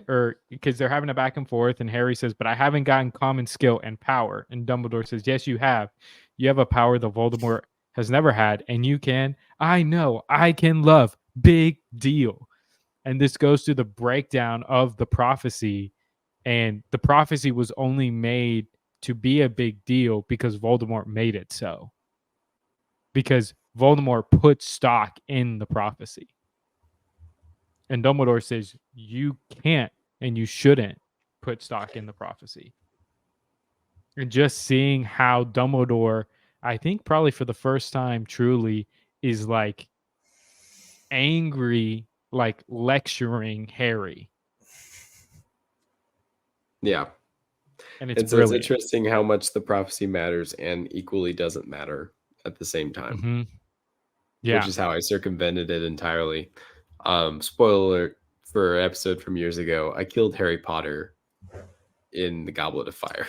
or because they're having a back and forth, and Harry says, "But I haven't gotten common skill and power." And Dumbledore says, "Yes, you have. You have a power that Voldemort has never had, and you can. I know. I can love. Big deal." And this goes to the breakdown of the prophecy, and the prophecy was only made to be a big deal because Voldemort made it so. Because Voldemort put stock in the prophecy. And Dumbledore says, you can't and you shouldn't put stock in the prophecy. And just seeing how Dumbledore, I think probably for the first time truly, is like angry, like lecturing Harry. Yeah. And it's interesting how much the prophecy matters and equally doesn't matter at the same time. Yeah. Which is how I circumvented it entirely. Spoiler alert for an episode from years ago, I killed Harry Potter in the Goblet of Fire.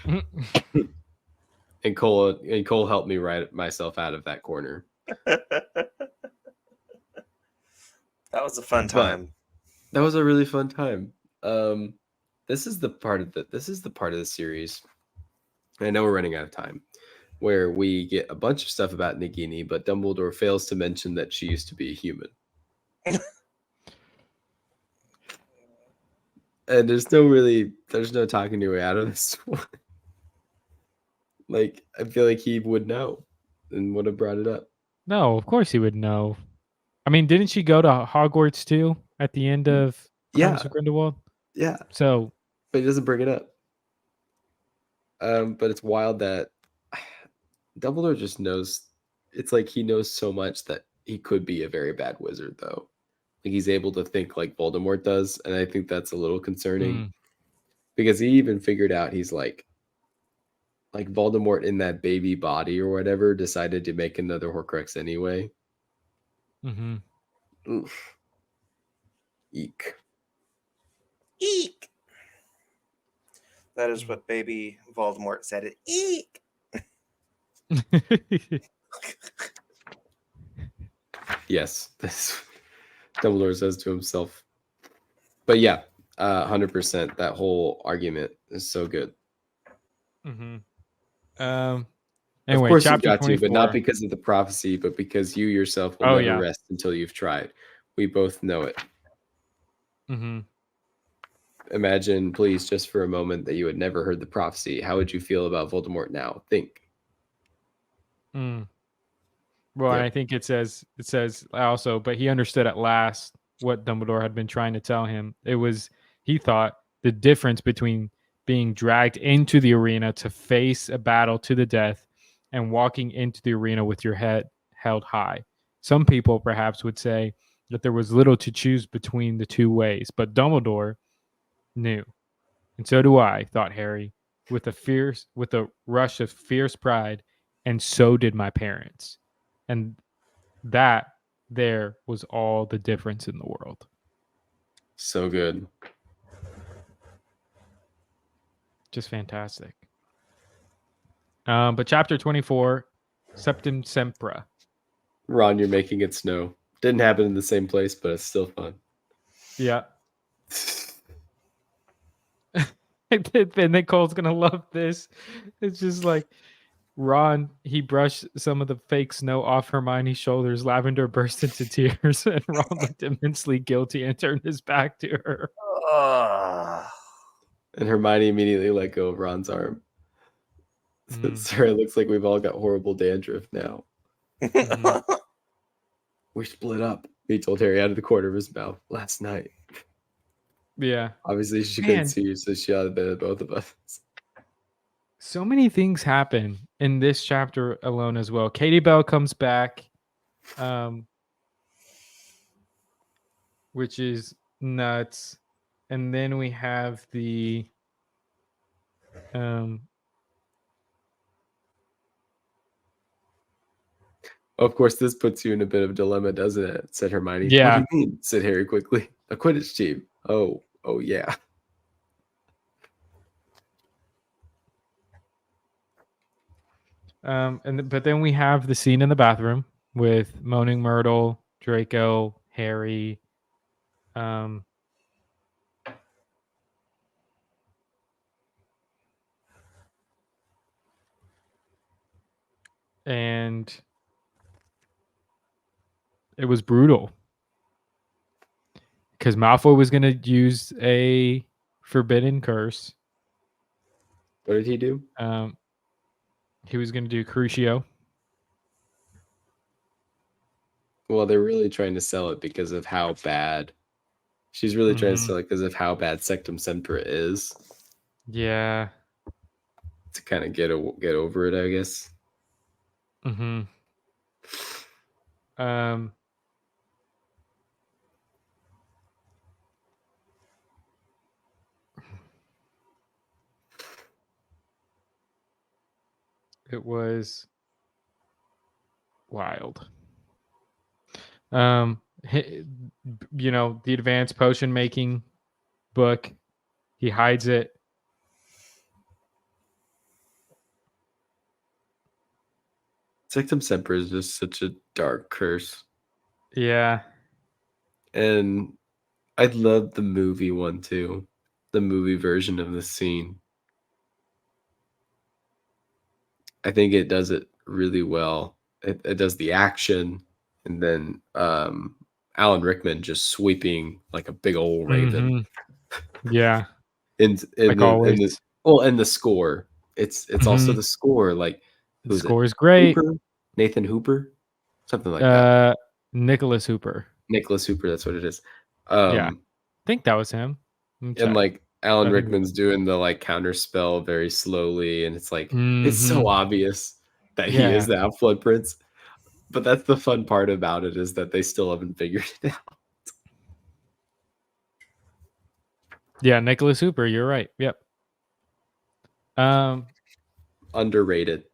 And Cole helped me write myself out of that corner. That was a fun time. That was a really fun time. This is the part of the series. I know we're running out of time, where we get a bunch of stuff about Nagini, but Dumbledore fails to mention that she used to be a human. And there's no talking your way out of this one. Like, I feel like he would know and would have brought it up. No, of course he would know. I mean, didn't she go to Hogwarts too at the end of Crimes of Grindelwald? Yeah. So, but he doesn't bring it up. But it's wild that Dumbledore just knows. It's like he knows so much that he could be a very bad wizard, though. Like he's able to think like Voldemort does, and I think that's a little concerning because he even figured out he's like Voldemort in that baby body or whatever decided to make another Horcrux anyway. Mm-hmm. Oof. Eek. Eek. That is what baby Voldemort said. Eek. Yes, that's Dumbledore says to himself. But yeah, 100%. That whole argument is so good. Mm-hmm. of Anyway, course chapter you got 24. to, but not because of the prophecy, but because you yourself will never rest until you've tried. We both know it. Mm-hmm. Imagine, please, just for a moment, that you had never heard the prophecy. How would you feel about Voldemort now? Think. Well, I think it says also, but he understood at last what Dumbledore had been trying to tell him. It was, he thought, the difference between being dragged into the arena to face a battle to the death and walking into the arena with your head held high. Some people perhaps would say that there was little to choose between the two ways, but Dumbledore knew. And so do I, thought Harry, with a rush of fierce pride, and so did my parents. And that there was all the difference in the world. So good. Just fantastic. But chapter 24, Septem Sempra. Ron, you're making it snow. Didn't happen in the same place, but it's still fun. Yeah. And then Cole's going to love this. It's just like, Ron, he brushed some of the fake snow off Hermione's shoulders. Lavender burst into tears, and Ron looked immensely guilty and turned his back to her. And Hermione immediately let go of Ron's arm. Sir, it looks like we've all got horrible dandruff now. We split up, he told Harry out of the corner of his mouth last night. Yeah. Obviously, she couldn't see you, so she ought to bet both of us. So many things happen in this chapter alone as well. Katie Bell comes back, which is nuts. And then we have the of course, this puts you in a bit of a dilemma, doesn't it? Said Hermione. Yeah. What do you mean? Said Harry quickly. A Quidditch team. Oh yeah. But then we have the scene in the bathroom with Moaning Myrtle, Draco, Harry, and it was brutal because Malfoy was going to use a forbidden curse. What did he do? He was going to do Crucio. Well, they're really trying to sell it because of how bad. She's really trying to sell it because of how bad Sectum Sempra is. Yeah. To kind of get over it, I guess. Mm-hmm. It was wild. You know, the advanced potion making book, he hides it. Sectum Semper is just such a dark curse. Yeah. And I love the movie one too. The movie version of the scene. I think it does it really well. It does the action, and then Alan Rickman just sweeping like a big old raven. Yeah. In Like always. And the score. It's also the score. Like the score is great. Hooper? Nathan Hooper, something like that. Nicholas Hooper. Nicholas Hooper. That's what it is. Yeah, I think that was him. And like Alan Rickman's doing the like counter spell very slowly, and it's like it's so obvious that he is the Half-Blood Prince. But that's the fun part about it, is that they still haven't figured it out. Yeah, Nicholas Hooper, you're right. Yep. Underrated.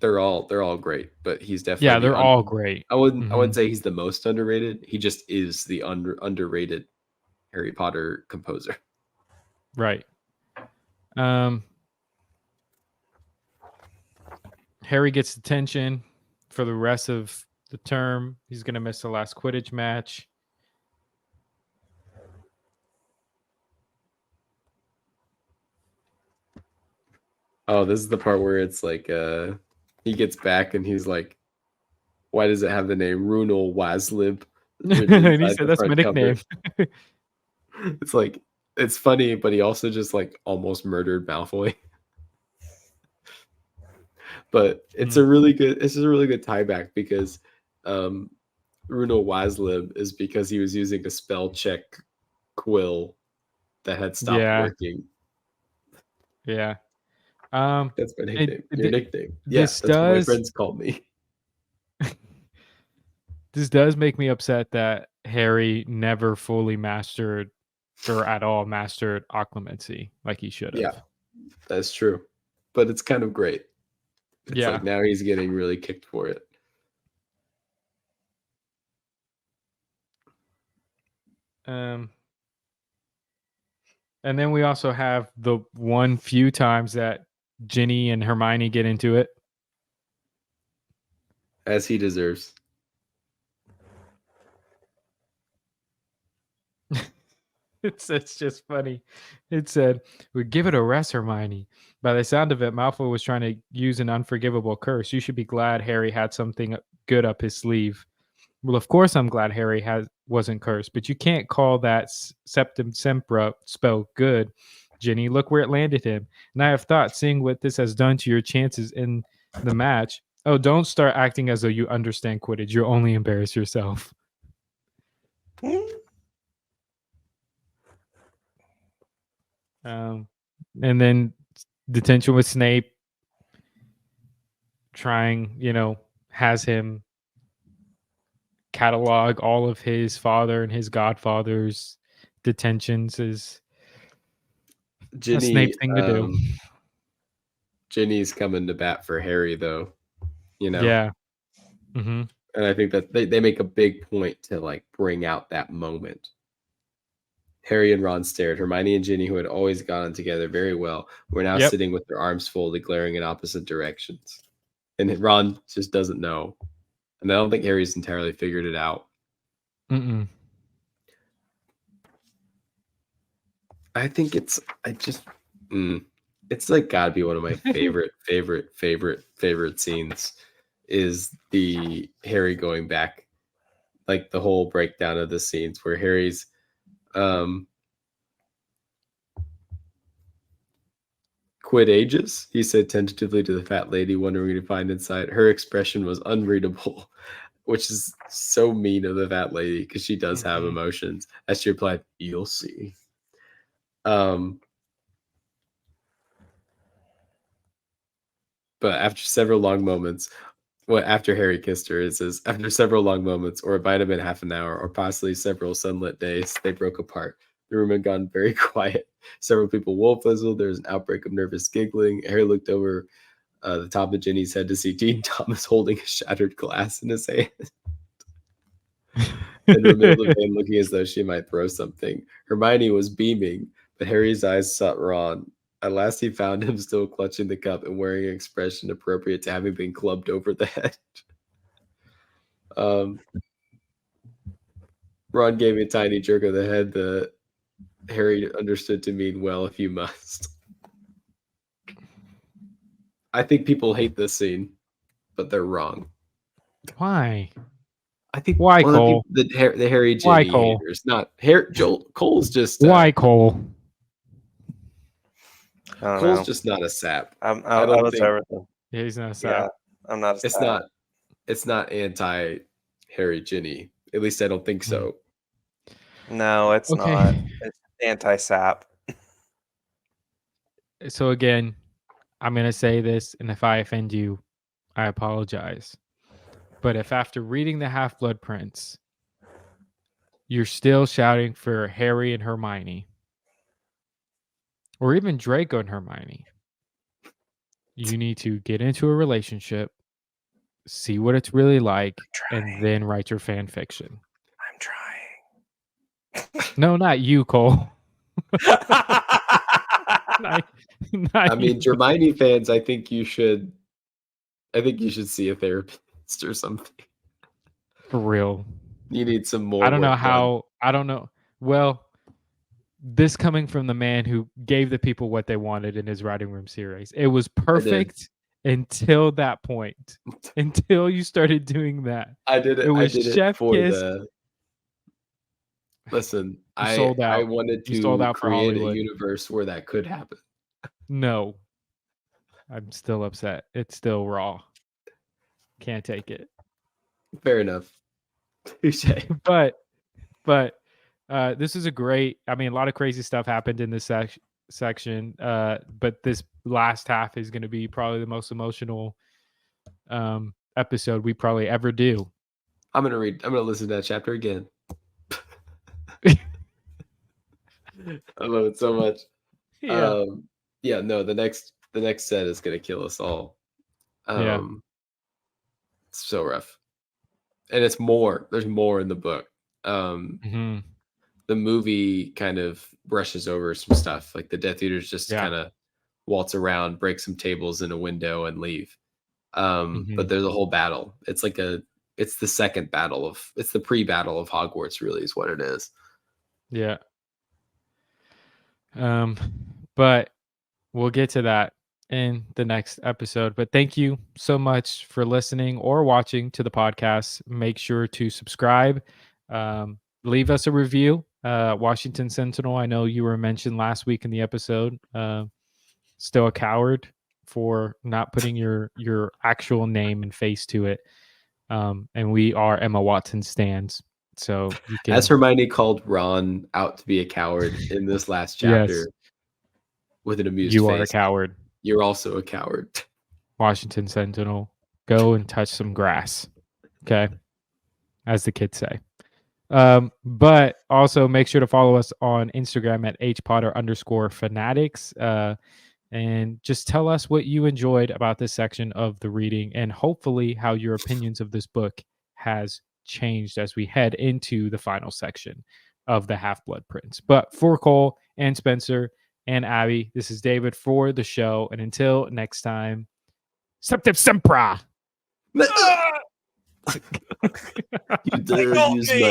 They're all great, but he's definitely they're all great. I wouldn't say he's the most underrated. He just is the underrated Harry Potter composer. Right. Harry gets detention for the rest of the term. He's going to miss the last Quidditch match. Oh, this is the part where it's like he gets back and he's like, why does it have the name Runel Waslib? And he said, that's my nickname. It's like, it's funny, but he also just like almost murdered Malfoy. But it's a really good tie back, because Runel Waslib is because he was using a spell check quill that had stopped working. Yeah. That's my nickname. Your nickname. Yeah, that's what my friends call me. This does make me upset that Harry never fully mastered, or at all mastered, occlumency like he should have. Yeah, that's true. But it's kind of great. It's like now he's getting really kicked for it. And then we also have the one few times that Ginny and Hermione get into it. As he deserves. It's just funny. It said, "We give it a rest, Hermione." By the sound of it, Malfoy was trying to use an unforgivable curse. You should be glad Harry had something good up his sleeve. Well, of course I'm glad Harry wasn't cursed, but you can't call that Septum Sempra spell good, Ginny. Look where it landed him. And I have thought, seeing what this has done to your chances in the match. Oh, don't start acting as though you understand Quidditch. You'll only embarrass yourself. And then detention with Snape, trying, has him catalog all of his father and his godfather's detentions. Is Ginny, a Snape thing to do. Ginny's coming to bat for Harry, though. Yeah. Mm-hmm. And I think that they make a big point to like bring out that moment. Harry and Ron stared. Hermione and Ginny, who had always gotten together very well, were now sitting with their arms folded, glaring in opposite directions. And Ron just doesn't know. And I don't think Harry's entirely figured it out. I think it's like gotta be one of my favorite scenes, is the Harry going back, like the whole breakdown of the scenes where Harry's quit ages, he said tentatively to the fat lady, wondering to find inside. Her expression was unreadable, which is so mean of the fat lady, because she does have emotions. As she replied, "You'll see." But after several long moments, after Harry kissed her, it says, after several long moments, or it might have been half an hour, or possibly several sunlit days, they broke apart. The room had gone very quiet. Several people wolf-whistled. There was an outbreak of nervous giggling. Harry looked over the top of Ginny's head to see Dean Thomas holding a shattered glass in his hand. In the middle of the van, looking as though she might throw something. Hermione was beaming, but Harry's eyes sought Ron. At last, he found him still clutching the cup and wearing an expression appropriate to having been clubbed over the head. Ron gave me a tiny jerk of the head that Harry understood to mean, well, if you must. I think people hate this scene, but they're wrong. Why? I think why Cole? The Harry Why Ginny Cole? haters, not Harry. Cole's just why Cole? Cole's just not a sap. I was everything. Yeah, he's not a sap. Yeah, I'm not a sap. It's not anti Harry Ginny. At least I don't think so. No, it's not. It's anti-sap. So again, I'm going to say this, and if I offend you, I apologize. But if after reading the Half-Blood Prince, you're still shouting for Harry and Hermione, or even Draco and Hermione, you need to get into a relationship, see what it's really like, and then write your fan fiction. I'm trying. No, not you, Cole. I mean, Hermione fans, I think you should see a therapist or something. For real. You need some more. I don't know. Well, this coming from the man who gave the people what they wanted in his writing room series. It was perfect until that point. Until you started doing that. I did it. It was Chef Kiss. Listen, I wanted to create a universe where that could happen. No. I'm still upset. It's still raw. Can't take it. Fair enough. But this is a great, I mean, a lot of crazy stuff happened in this section. But this last half is going to be probably the most emotional episode we probably ever do. I'm going to listen to that chapter again. I love it so much. Yeah. No, the next set is gonna kill us all. It's so rough. And it's more. There's more in the book. The movie kind of brushes over some stuff. Like the Death Eaters just kind of waltz around, break some tables in a window, and leave. But there's a whole battle. It's like it's the second battle it's the pre-battle of Hogwarts, really, is what it is. Yeah. But we'll get to that in the next episode. But thank you so much for listening or watching to the podcast. Make sure to subscribe. Leave us a review. Washington Sentinel, I know you were mentioned last week in the episode. Still a coward for not putting your actual name and face to it. And we are Emma Watson stans. So you can... As Hermione called Ron out to be a coward in this last chapter, with an amused face. You are a coward. You're also a coward. Washington Sentinel, go and touch some grass. Okay, as the kids say. But also make sure to follow us on Instagram at hpotter_fanatics. And just tell us what you enjoyed about this section of the reading, and hopefully how your opinions of this book has changed as we head into the final section of the Half-Blood Prince. But for Cole and Spencer and Abby, this is David for the show. And until next time, Septem Sempra! You dare use my